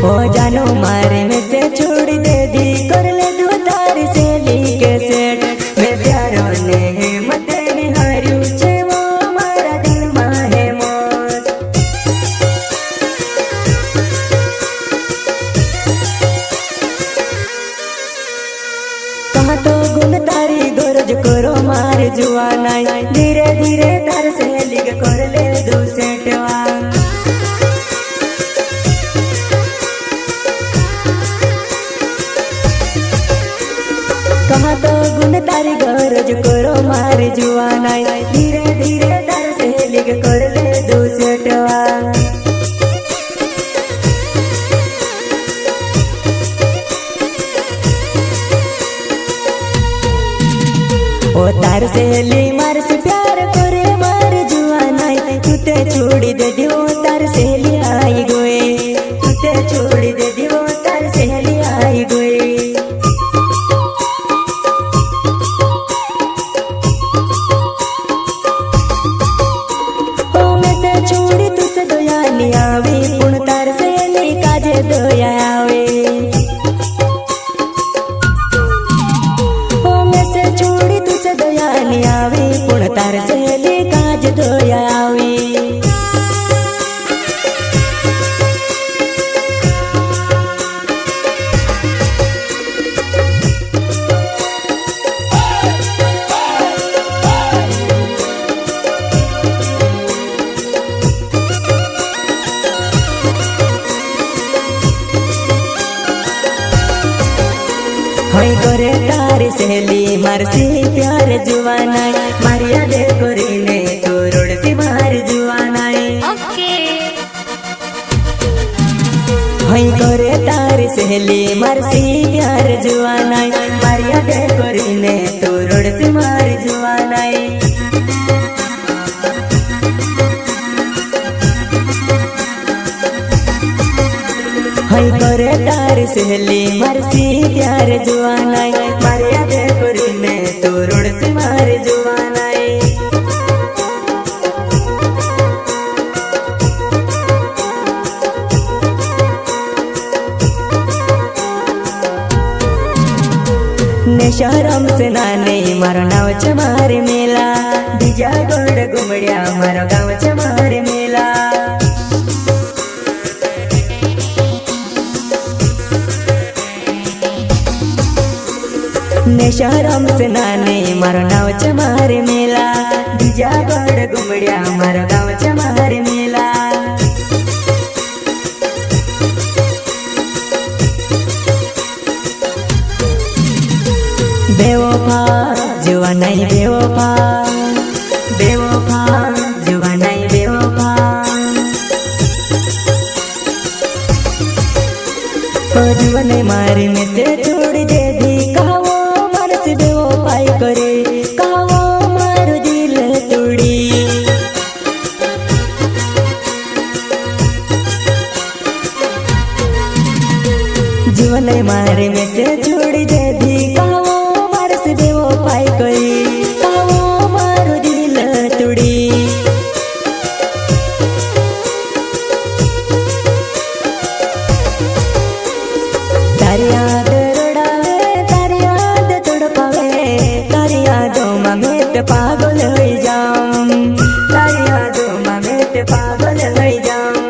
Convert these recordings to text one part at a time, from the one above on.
ओ जानो मारे में से छोड़ दे दी कर ले दो तार से ली के सेट मैं प्यारो ने मते निहारू छे वो मारा दिल में है मोर कहा तो गुण तारी गोरज करो मार जुआना धीरे धीरे तार से ली कर ले दो सेटवा कहा तो गुण तारी गरज करो मार जुआना धीरे धीरे तार से लिग कर ले दो सेटवा ओ तार से ली मार से प्यार करे मार जुआना तू ते छोड़ दे दियो तार से ली आई गोए तू ते छोड़ दे दियो तार से ली आई गोए आवे पुण तार से ली काजे दया आवे ओ मैं से छोड़ी तुझे दया नहीं आवे पुण तार से ली काजे दया आवे हई करे तारी सहेली मारसी प्यार जुआना मारिया दे करी ने तो रोड सी मार जुआना हई करे तारी सहेली मारसी प्यार जुआना मारिया दे करी ने तो रोड सी मार जुआना हई करे तारी सहेली मारसी प्यार जुआना मारिया दे करी ने तो रोड से मार जुआना ने शहरम से नाने मारो नाव छ मारे मेला बीजा गोड़ घुमड़िया मारो गाँव छ मारे मेला ने शहरम से नाने मारो नाव छ मारे मेला बीजा गोड़ घुमड़िया मारो गाँव छ मारे मेला बेवफा जुआ नहीं बेवफा बेवफा जुआ नहीं बेवफा जुआ नहीं मारे में से छोड़ दे दी कहो मार से बेवफाई करे कहो मारो दिल तोड़ी जुआ नहीं मारे में से छोड़ दे दी कहो बेवफाई करी कहो मारो दिल तोड़ी तारी याद रोड़ावे तारी याद तोड़ पावे तारी यादों में मैं पागल हो जाऊं तारी यादों में मैं पागल हो जाऊं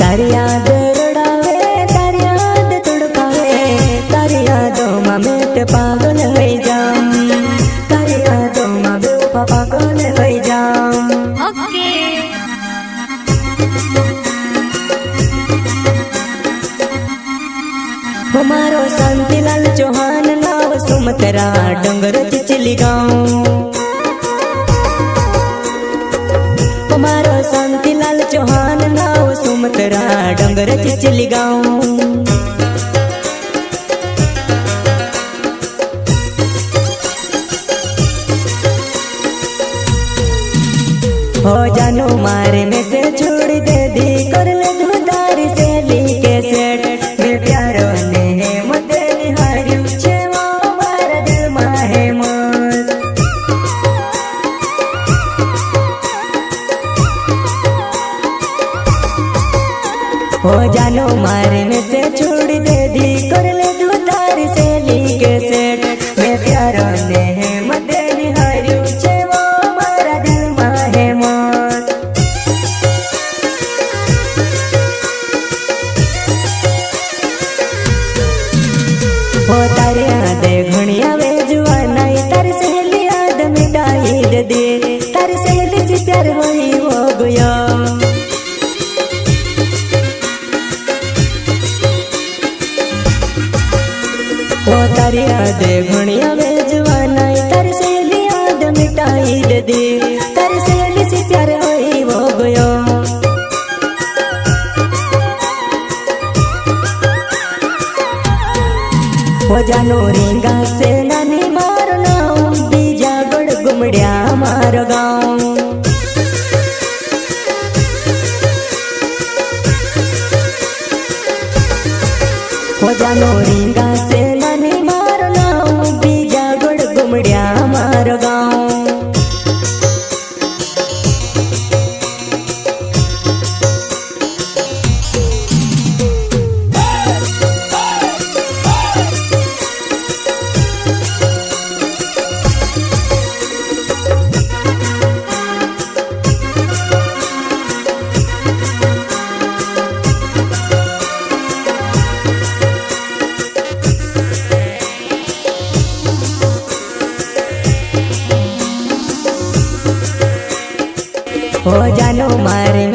तारी याद रोड़ावे तारी याद तोड़ पावे तारी यादों में मैं पागल हो जाऊं तारी यादों में मैं पागल हो जाऊं हमारो शांतिलाल चौहान नाव सुमतरा डोंगर चिचली गाँव हमारो शांतिलाल चौहान नाव सुमतरा डोंगर चिचली गाँव हो जानू मारे में से छोड़ दे दी कर ले तू तारी सहेली के सेट मैं प्यारो ने है मते निहार्यु छे वो मारा दिल में है मत हो जानू मारे में से छोड़ दे दी कर ले तू तारी सहेली के सेट मैं प्यारो ने है मते निहार्यु छे वो मारा दिल में है मत हो तारे आदे घणिया वे जुआना तारी सहेली याद मिटाई दे तारी सहेली से प्यार होई हो गया वो तारी याद घणिया वे जुआना तारी सहेली याद मिटाई दे तारी सहेली से प्यार होई हो गयो वो जानो रिंगा से नानी मारो नाम बीजा गढ़ गुमड़िया मारो गाँव वो जानो रिंगा से नानी मारो नाम बीजा गढ़ गुमड़िया मारो गाँव हो जानो मारे